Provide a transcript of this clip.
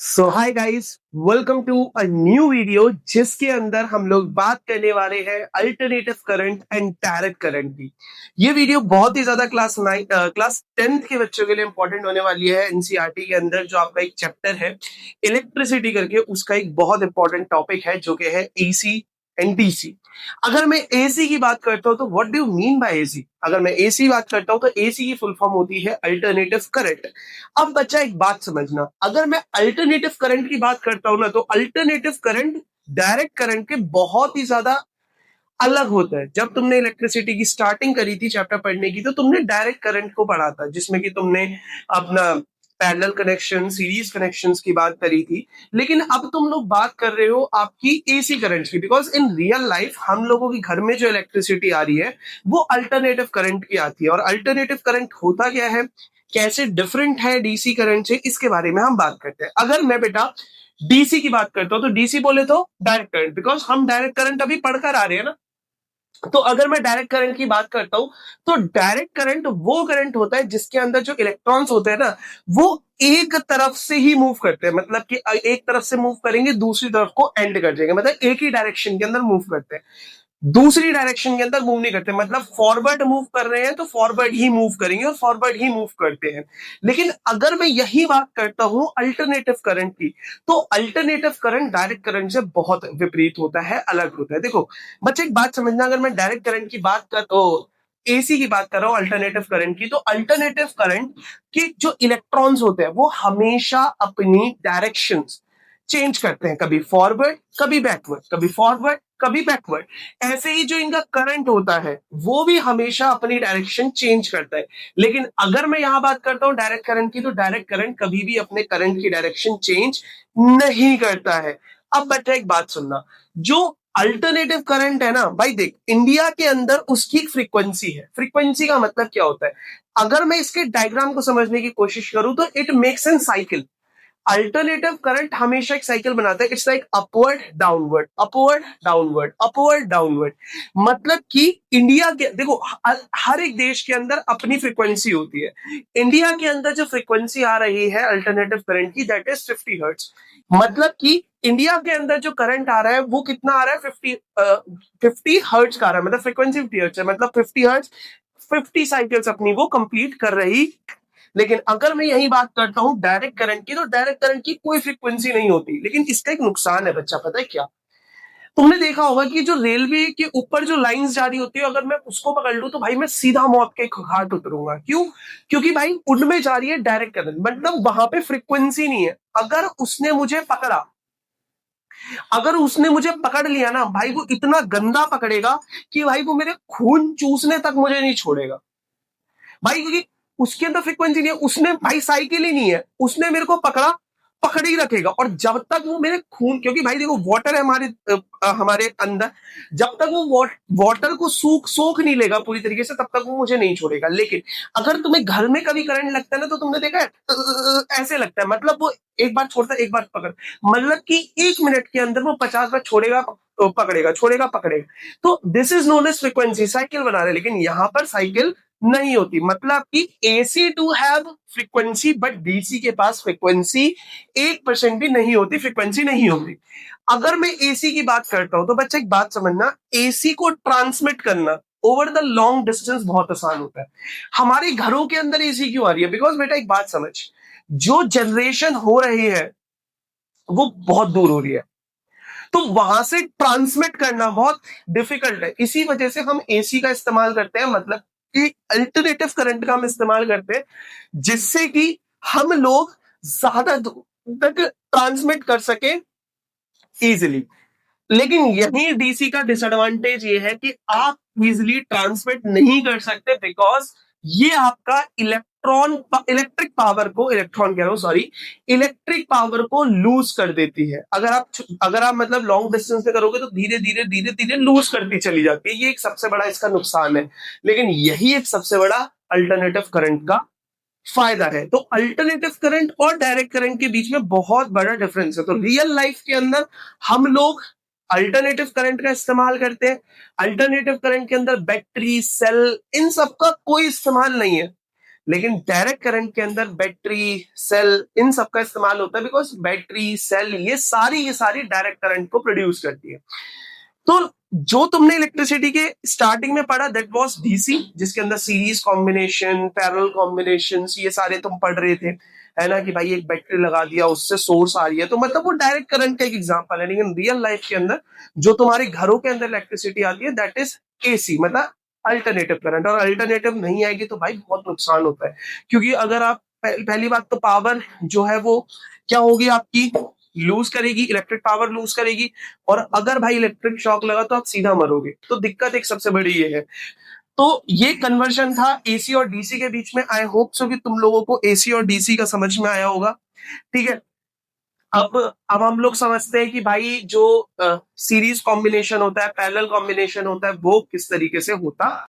So hi guys, welcome to a new video जिसके अंदर हम लोग बात करने वाले हैं alternative current and direct current की। ये वीडियो बहुत ही ज्यादा क्लास 10th के बच्चों के लिए इंपॉर्टेंट होने वाली है। एनसीईआरटी के अंदर जो आपका एक चैप्टर है इलेक्ट्रिसिटी करके, उसका एक बहुत इंपॉर्टेंट टॉपिक है जो कि है एसी एंड डीसी। अगर मैं एसी की बात करता हूं तो what do you mean by AC? अगर मैं एसी बात करता हूं तो एसी की फुल फॉर्म होती है अल्टरनेटिव करंट। अब बच्चा एक बात समझना, अगर मैं अल्टरनेटिव करंट की बात करता हूं ना तो अल्टरनेटिव करंट डायरेक्ट करंट के बहुत ही ज्यादा अलग होता है। जब तुमने इलेक्ट्रिसिटी की स्टार्टिंग करी थी चैप्टर पढ़ने की तो तुमने डायरेक्ट करंट को पढ़ा था, जिसमें कि तुमने अपना पैरेलल कनेक्शन, सीरीज कनेक्शंस की बात करी थी। लेकिन अब तुम लोग बात कर रहे हो आपकी एसी करंट की, बिकॉज इन रियल लाइफ हम लोगों के घर में जो इलेक्ट्रिसिटी आ रही है वो अल्टरनेटिव करंट की आती है। और अल्टरनेटिव करंट होता क्या है, कैसे डिफरेंट है डीसी करंट से, इसके बारे में हम बात करते हैं। अगर मैं बेटा डीसी की बात करता हूं तो डीसी बोले तो डायरेक्ट करंट, बिकॉज हम डायरेक्ट करंट अभी पढ़कर आ रहे हैं ना। तो अगर मैं डायरेक्ट करंट की बात करता हूं तो डायरेक्ट करंट वो करंट होता है जिसके अंदर जो इलेक्ट्रॉन्स होते हैं ना वो एक तरफ से ही मूव करते हैं। मतलब कि एक तरफ से मूव करेंगे, दूसरी तरफ को एंड कर जाएंगे, मतलब एक ही डायरेक्शन के अंदर मूव करते हैं, दूसरी डायरेक्शन के अंदर मूव नहीं करते। मतलब फॉरवर्ड मूव कर रहे हैं तो फॉरवर्ड ही मूव करेंगे और फॉरवर्ड ही मूव करते हैं। लेकिन अगर मैं यही बात करता हूं अल्टरनेटिव करंट की, तो अल्टरनेटिव करंट डायरेक्ट करंट से बहुत विपरीत होता है, अलग होता है। देखो बच्चे एक बात समझना, अगर मैं डायरेक्ट करंट की बात कर एसी की बात कर रहा हूं अल्टरनेटिव करंट की, तो अल्टरनेटिव करंट के जो इलेक्ट्रॉन्स होते हैं वो हमेशा अपनी डायरेक्शंस चेंज करते हैं, कभी फॉरवर्ड कभी बैकवर्ड, कभी फॉरवर्ड कभी बैकवर्ड। ऐसे ही जो इनका करंट होता है वो भी हमेशा अपनी डायरेक्शन चेंज करता है। लेकिन अगर मैं यहां बात करता हूं डायरेक्ट करंट की, तो डायरेक्ट करंट कभी भी अपने करंट की डायरेक्शन चेंज नहीं करता है। अब बच्चा एक बात सुनना, जो अल्टरनेटिव करंट है ना भाई, देख इंडिया के अंदर उसकी एक फ्रीक्वेंसी है। फ्रीक्वेंसी का मतलब क्या होता है, अगर मैं इसके डायग्राम को समझने की कोशिश करूं तो it makes an cycle. Alternative current हमेशा एक साइकिल बनाता है, it's like upward downward, upward downward, upward downward. मतलब कि इंडिया के देखो हर एक देश के अंदर अपनी फ्रीक्वेंसी होती है। इंडिया के अंदर जो फ्रीक्वेंसी आ रही है अल्टरनेटिव करंट की, दैट इज 50 हर्ट्ज। मतलब कि इंडिया के अंदर जो करंट आ रहा है वो कितना आ रहा है, 50 हर्ट्ज का आ रहा है। मतलब फ्रीक्वेंसी 50 हर्ट्ज है, मतलब 50 हर्ट्ज 50 साइकिल्स अपनी वो कंप्लीट कर रही। लेकिन अगर मैं यही बात करता हूं डायरेक्ट करंट की, तो डायरेक्ट करंट की कोई फ्रीक्वेंसी नहीं होती। लेकिन इसका एक नुकसान है बच्चा, पता है क्या? तुमने देखा होगा कि जो रेलवे के ऊपर जो लाइंस जारी होती है, अगर मैं उसको पकड़ लूं तो भाई मैं सीधा मौत के घाट उतरूंगा। क्यों? क्योंकि भाई उनमें जा रही है डायरेक्ट करंट, मतलब वहां पे फ्रीक्वेंसी नहीं है। अगर उसने मुझे पकड़ लिया ना भाई, वो इतना गंदा पकड़ेगा कि भाई वो मेरे खून चूसने तक मुझे नहीं छोड़ेगा भाई, क्योंकि उसके अंदर फ्रीक्वेंसी नहीं है। उसने भाई साइकिल ही नहीं है, उसने मेरे को पकड़ा, पकड़ ही रखेगा। और जब तक वो मेरे खून, क्योंकि भाई देखो वाटर है हमारे अंदर, जब तक वो वाटर को सोख नहीं लेगा पूरी तरीके से, तब तक वो मुझे नहीं छोड़ेगा। लेकिन अगर तुम्हें घर में कभी करंट लगता है ना, तो तुमने देखा है ऐसे लगता है, मतलब वो एक बार छोड़ता है एक बार पकड़, मतलब कि 1 मिनट के अंदर वो 50 बार छोड़ेगा, पकड़ेगा, छोड़ेगा, पकड़ेगा। तो this is known as frequency, cycle बना रहे। लेकिन यहां पर साइकिल नहीं होती। मतलब कि AC to have frequency but DC के पास फ्रीक्वेंसी 1% भी नहीं होती, फ्रीक्वेंसी नहीं होती। अगर मैं एसी की बात करता हूं तो बच्चा एक बात समझना, एसी को ट्रांसमिट करना ओवर द लॉन्ग डिस्टेंस बहुत आसान होता है। हमारे घरों के अंदर एसी क्यों आ रही है? बिकॉज बेटा एक बात समझ, जो जनरेशन हो रही है वो बहुत दूर हो रही है, तो वहां से ट्रांसमिट करना बहुत डिफिकल्ट है। इसी वजह से हम एसी का इस्तेमाल करते हैं, मतलब कि अल्टरनेटिव करंट का हम इस्तेमाल करते हैं, जिससे कि हम लोग ज्यादा दूर तक ट्रांसमिट कर सके इजिली। लेकिन यही डीसी का डिसएडवांटेज ये है कि आप इजिली ट्रांसमिट नहीं कर सकते, बिकॉज ये आपका इलेक्ट्रिक पावर को सॉरी, इलेक्ट्रिक पावर को लूज कर देती है। अगर आप मतलब लॉन्ग डिस्टेंस पे करोगे तो धीरे धीरे धीरे धीरे लूज करती चली जाती है। ये एक सबसे बड़ा इसका नुकसान है। लेकिन यही एक सबसे बड़ा अल्टरनेटिव करंट का फायदा है। तो अल्टरनेटिव करंट और डायरेक्ट करंट के बीच में बहुत बड़ा डिफरेंस है। तो रियल लाइफ के अंदर हम लोग अल्टरनेटिव करंट का इस्तेमाल करते हैं। अल्टरनेटिव करंट के अंदर बैटरी, सेल, इन सब का कोई इस्तेमाल नहीं है। लेकिन डायरेक्ट करंट के अंदर बैटरी, सेल, इन सब का इस्तेमाल होता है, बिकॉज बैटरी, सेल ये सारी डायरेक्ट करंट को प्रोड्यूस करती है। तो जो तुमने इलेक्ट्रिसिटी के स्टार्टिंग में पढ़ा दैट वाज डीसी, जिसके अंदर सीरीज कॉम्बिनेशन, पैरेलल कॉम्बिनेशन, ये सारे तुम पढ़ रहे थे, है ना, कि भाई एक बैटरी लगा दिया उससे सोर्स आ रही है, तो मतलब वो डायरेक्ट करंट का एक एग्जांपल है। लेकिन रियल लाइफ के अंदर जो तुम्हारे घरों के अंदर इलेक्ट्रिसिटी आती है दैट इज एसी, मतलब अल्टरनेटिव करंट। और अल्टरनेटिव नहीं आएगी तो भाई बहुत नुकसान होता है, क्योंकि अगर आप पहली बात तो पावर जो है वो क्या होगी आपकी, लूज करेगी, इलेक्ट्रिक पावर लूज करेगी। और अगर भाई इलेक्ट्रिक शॉक लगा तो आप सीधा मरोगे। तो दिक्कत एक सबसे बड़ी ये है। तो ये कन्वर्जन था एसी और डीसी के बीच में। आई होप सो कि तुम लोगों को एसी और डीसी का समझ में आया होगा। ठीक है, अब हम लोग समझते हैं कि भाई जो सीरीज कॉम्बिनेशन होता है, पैरेलल कॉम्बिनेशन होता है, वो किस तरीके से होता